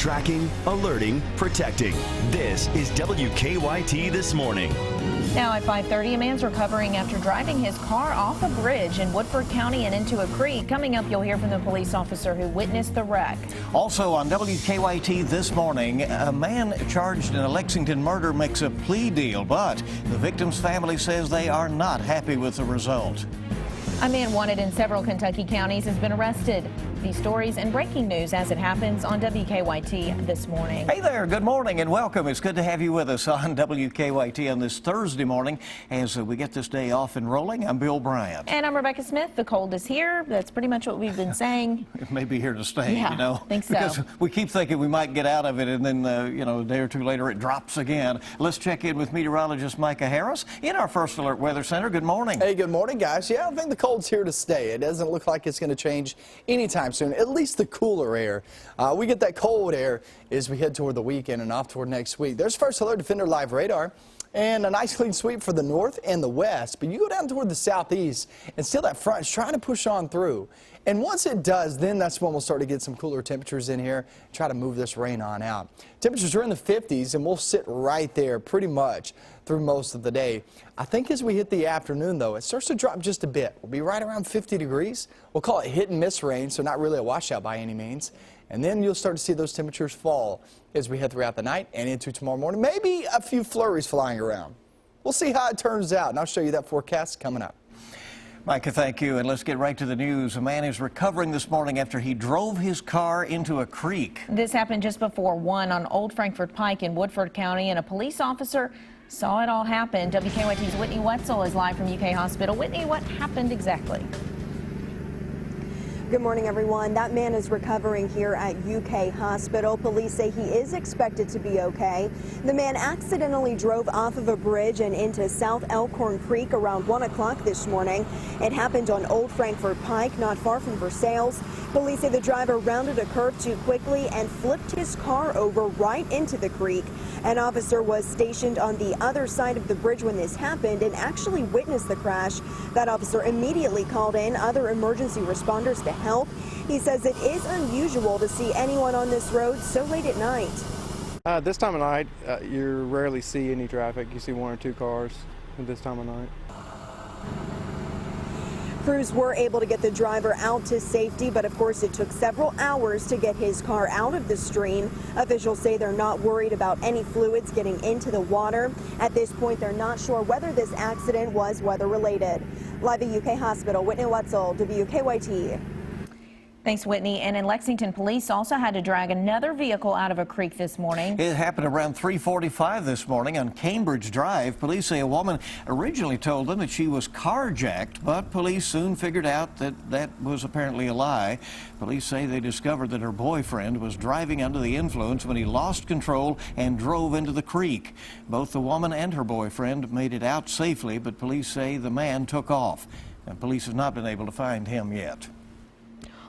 Tracking, alerting, protecting. This is WKYT This Morning. Now at 5:30, a man's recovering after driving his car off a bridge in Woodford County and into a creek. Coming up, you'll hear from the police officer who witnessed the wreck. Also on WKYT This Morning, a man charged in a Lexington murder makes a plea deal, but the victim's family says they are not happy with the result. A man wanted in several Kentucky counties has been arrested. These stories and breaking news as it happens on WKYT This Morning. Hey there, good morning and welcome. It's good to have you with us on WKYT on this Thursday morning as we get this day off and rolling. I'm Bill Bryant. And I'm Rebecca Smith. The cold is here. That's pretty much what we've been saying. It may be here to stay, yeah, you know. I think so. Because we keep thinking we might get out of it and then, a day or two later it drops again. Let's check in with meteorologist Micah Harris in our First Alert Weather Center. Good morning. Hey, good morning, guys. Yeah, I think the cold's here to stay. It doesn't look like it's going to change anytime soon, at least the cooler air. We get that cold air as we head toward the weekend and off toward next week. There's First Alert Defender Live radar and a nice clean sweep for the north and the west. But you go down toward the southeast and still that front is trying to push on through. And once it does, then that's when we'll start to get some cooler temperatures in here, try to move this rain on out. Temperatures are in the 50s, and we'll sit right there pretty much through most of the day. I think as we hit the afternoon, though, it starts to drop just a bit. We'll be right around 50 degrees. We'll call it hit and miss rain, so not really a washout by any means. And then you'll start to see those temperatures fall as we head throughout the night and into tomorrow morning. Maybe a few flurries flying around. We'll see how it turns out, and I'll show you that forecast coming up. Micah, thank you. And let's get right to the news. A man is recovering this morning after he drove his car into a creek. This happened just before 1 on Old Frankfort Pike in Woodford County, and a police officer saw it all happen. WKYT's Whitney Wetzel is live from UK Hospital. Whitney, what happened exactly? Good morning, everyone. That man is recovering here at UK Hospital. Police say he is expected to be okay. The man accidentally drove off of a bridge and into South Elkhorn Creek around 1 o'clock this morning. It happened on Old Frankfort Pike, not far from Versailles. Police say the driver rounded a curve too quickly and flipped his car over right into the creek. An officer was stationed on the other side of the bridge when this happened and actually witnessed the crash. That officer immediately called in other emergency responders to help. He says it is unusual to see anyone on this road so late at night. This time of night, you rarely see any traffic. You see 1 or 2 cars at this time of night. Crews were able to get the driver out to safety, but of course it took several hours to get his car out of the stream. Officials say they're not worried about any fluids getting into the water. At this point, they're not sure whether this accident was weather-related. Live at UK Hospital, Whitney Wetzel, WKYT. Thanks, Whitney. And in Lexington, police also had to drag another vehicle out of a creek this morning. It happened around 3:45 this morning on Cambridge Drive. Police say a woman originally told them that she was carjacked, but police soon figured out that that was apparently a lie. Police say they discovered that her boyfriend was driving under the influence when he lost control and drove into the creek. Both the woman and her boyfriend made it out safely, but police say the man took off, and police have not been able to find him yet.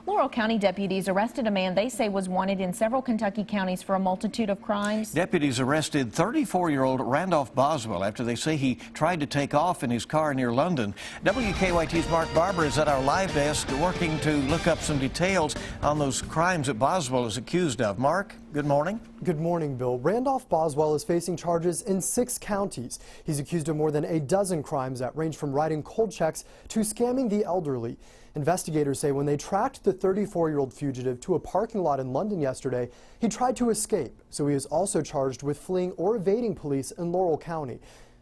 Laurel County deputies arrested a man they say was wanted in several Kentucky counties for a multitude of crimes. Deputies arrested 34-year-old Randolph Boswell after they say he tried to take off in his car near London. WKYT's Mark Barber is at our live desk working to look up some details on those crimes that Boswell is accused of. Mark, good morning. Good morning, Bill. Randolph Boswell is facing charges in 6 counties. He's accused of more than a dozen crimes that range from writing cold checks to scamming the elderly. Investigators say when they tracked the 34-year-old fugitive to a parking lot in London yesterday, he tried to escape, so he is also charged with fleeing or evading police in Laurel County.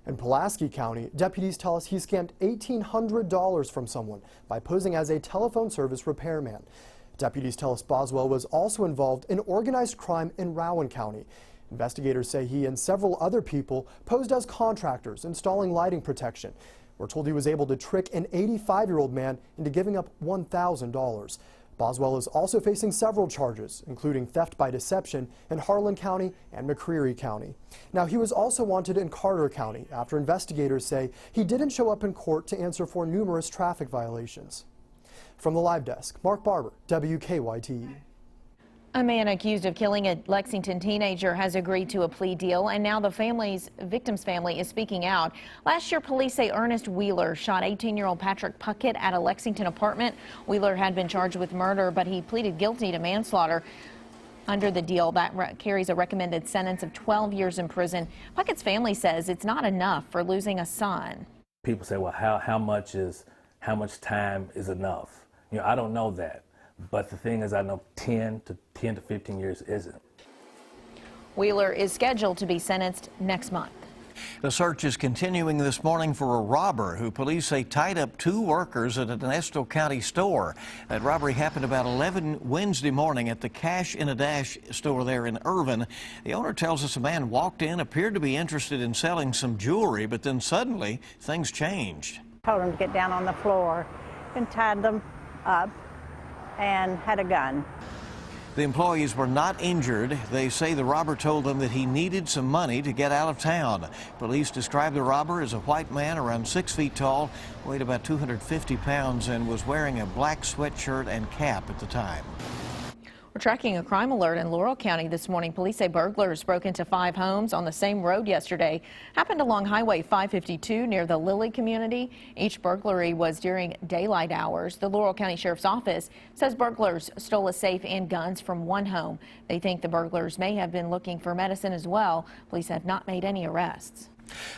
In Pulaski County, deputies tell us he scammed $1,800 from someone by posing as a telephone service repairman. Deputies tell us Boswell was also involved in organized crime in Rowan County. Investigators say he and several other people posed as contractors installing lighting protection. We're told he was able to trick an 85-year-old man into giving up $1,000. Boswell is also facing several charges, including theft by deception in Harlan County and McCreary County. Now, he was also wanted in Carter County after investigators say he didn't show up in court to answer for numerous traffic violations. From the live desk, Mark Barber, WKYT. A man accused of killing a Lexington teenager has agreed to a plea deal, and now the victim's family is speaking out. Last year, police say Ernest Wheeler shot 18-year-old Patrick Puckett at a Lexington apartment. Wheeler had been charged with murder, but he pleaded guilty to manslaughter. Under the deal, that carries a recommended sentence of 12 years in prison. Puckett's family says it's not enough for losing a son. People say, well, how much time is enough? You know, I don't know that. But the thing is, I know 10 to 15 years isn't. Wheeler is scheduled to be sentenced next month. The search is continuing this morning for a robber who police say tied up 2 workers at an Estill County store. That robbery happened about 11 Wednesday morning at the Cash in a Dash store there in Irvin. The owner tells us a man walked in, appeared to be interested in selling some jewelry, but then suddenly things changed. Told them to get down on the floor and tied them up and had a gun. The employees were not injured. They say the robber told them that he needed some money to get out of town. Police describe the robber as a white man around 6 feet tall, weighed about 250 pounds, and was wearing a black sweatshirt and cap at the time. We're tracking a crime alert in Laurel County this morning. Police say burglars broke into 5 homes on the same road yesterday. Happened along Highway 552 near the Lilly community. Each burglary was during daylight hours. The Laurel County Sheriff's Office says burglars stole a safe and guns from one home. They think the burglars may have been looking for medicine as well. Police have not made any arrests.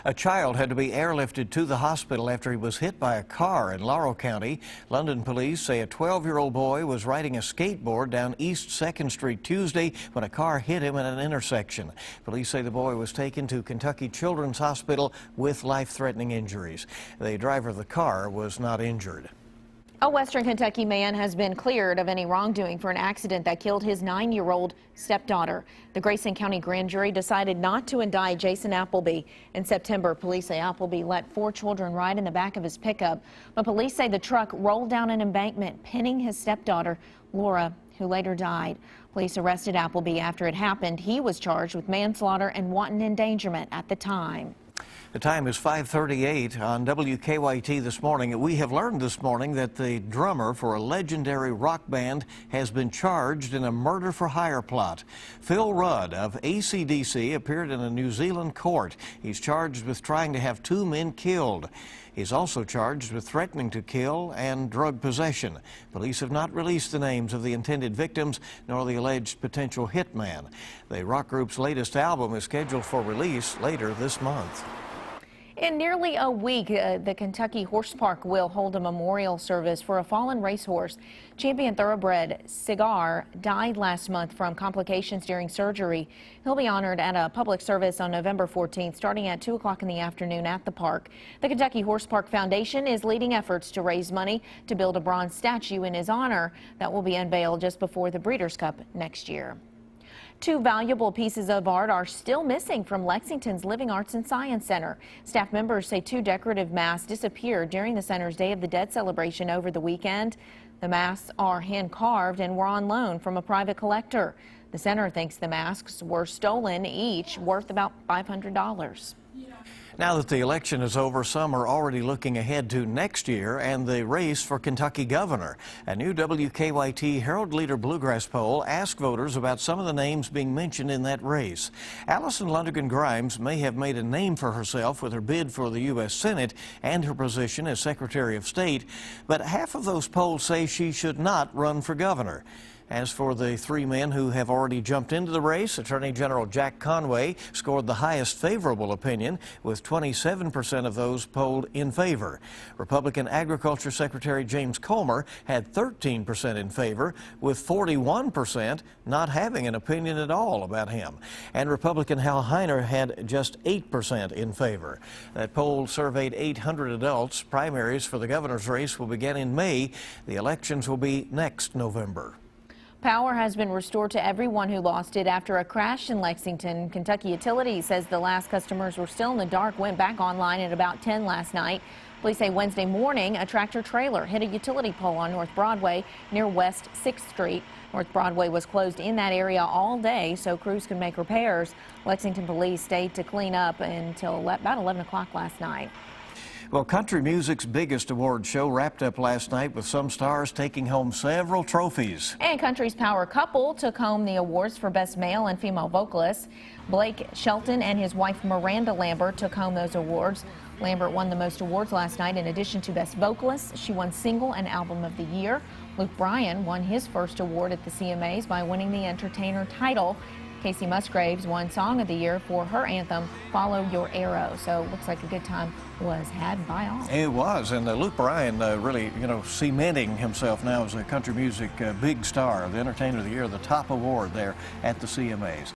A child had to be airlifted to the hospital after he was hit by a car in Laurel County. London police say a 12-year-old boy was riding a skateboard down East 2nd Street Tuesday when a car hit him at an intersection. Police say the boy was taken to Kentucky Children's Hospital with life-threatening injuries. The driver of the car was not injured. A Western Kentucky man has been cleared of any wrongdoing for an accident that killed his 9-year-old stepdaughter. The Grayson County grand jury decided not to indict Jason Appleby. In September, police say Appleby let 4 children ride in the back of his pickup, but police say the truck rolled down an embankment, pinning his stepdaughter, Laura, who later died. Police arrested Appleby after it happened. He was charged with manslaughter and wanton endangerment at the time. The time is 5:38 on WKYT this morning. We have learned this morning that the drummer for a legendary rock band has been charged in a murder-for-hire plot. Phil Rudd of AC/DC appeared in a New Zealand court. He's charged with trying to have 2 men killed. He's also charged with threatening to kill and drug possession. Police have not released the names of the intended victims nor the alleged potential hitman. The rock group's latest album is scheduled for release later this month. In nearly a week, the Kentucky Horse Park will hold a memorial service for a fallen racehorse. Champion thoroughbred Cigar died last month from complications during surgery. He'll be honored at a public service on November 14th, starting at 2 o'clock in the afternoon at the park. The Kentucky Horse Park Foundation is leading efforts to raise money to build a bronze statue in his honor that will be unveiled just before the Breeders' Cup next year. 2 valuable pieces of art are still missing from Lexington's Living Arts and Science Center. Staff members say 2 decorative masks disappeared during the center's Day of the Dead celebration over the weekend. The masks are hand-carved and were on loan from a private collector. The center thinks the masks were stolen, each worth about $500. Now that the election is over, some are already looking ahead to next year and the race for Kentucky governor. A new WKYT Herald Leader Bluegrass poll asked voters about some of the names being mentioned in that race. Allison Lundergan Grimes may have made a name for herself with her bid for the U.S. Senate and her position as Secretary of State, but half of those polls say she should not run for governor. As for the 3 men who have already jumped into the race, Attorney General Jack Conway scored the highest favorable opinion, with 27% of those polled in favor. Republican Agriculture Secretary James Comer had 13% in favor, with 41% not having an opinion at all about him. And Republican Hal Heiner had just 8% in favor. That poll surveyed 800 adults. Primaries for the governor's race will begin in May. The elections will be next November. Power has been restored to everyone who lost it after a crash in Lexington. Kentucky Utilities says the last customers were still in the dark, went back online at about 10 last night. Police say Wednesday morning a tractor trailer hit a utility pole on North Broadway near West 6th Street. North Broadway was closed in that area all day so crews could make repairs. Lexington police stayed to clean up until about 11 o'clock last night. Well, country music's biggest award show wrapped up last night with some stars taking home several trophies. And country's power couple took home the awards for Best Male and Female Vocalists. Blake Shelton and his wife Miranda Lambert took home those awards. Lambert won the most awards last night. In addition to Best Vocalist, she won Single and Album of the Year. Luke Bryan won his first award at the CMAs by winning the Entertainer title. Casey Musgraves won Song of the Year for her anthem, Follow Your Arrow. So it looks like a good time was had by all. It was, and Luke Bryan really, cementing himself now as a country music big star, the Entertainer of the Year, the top award there at the CMAs.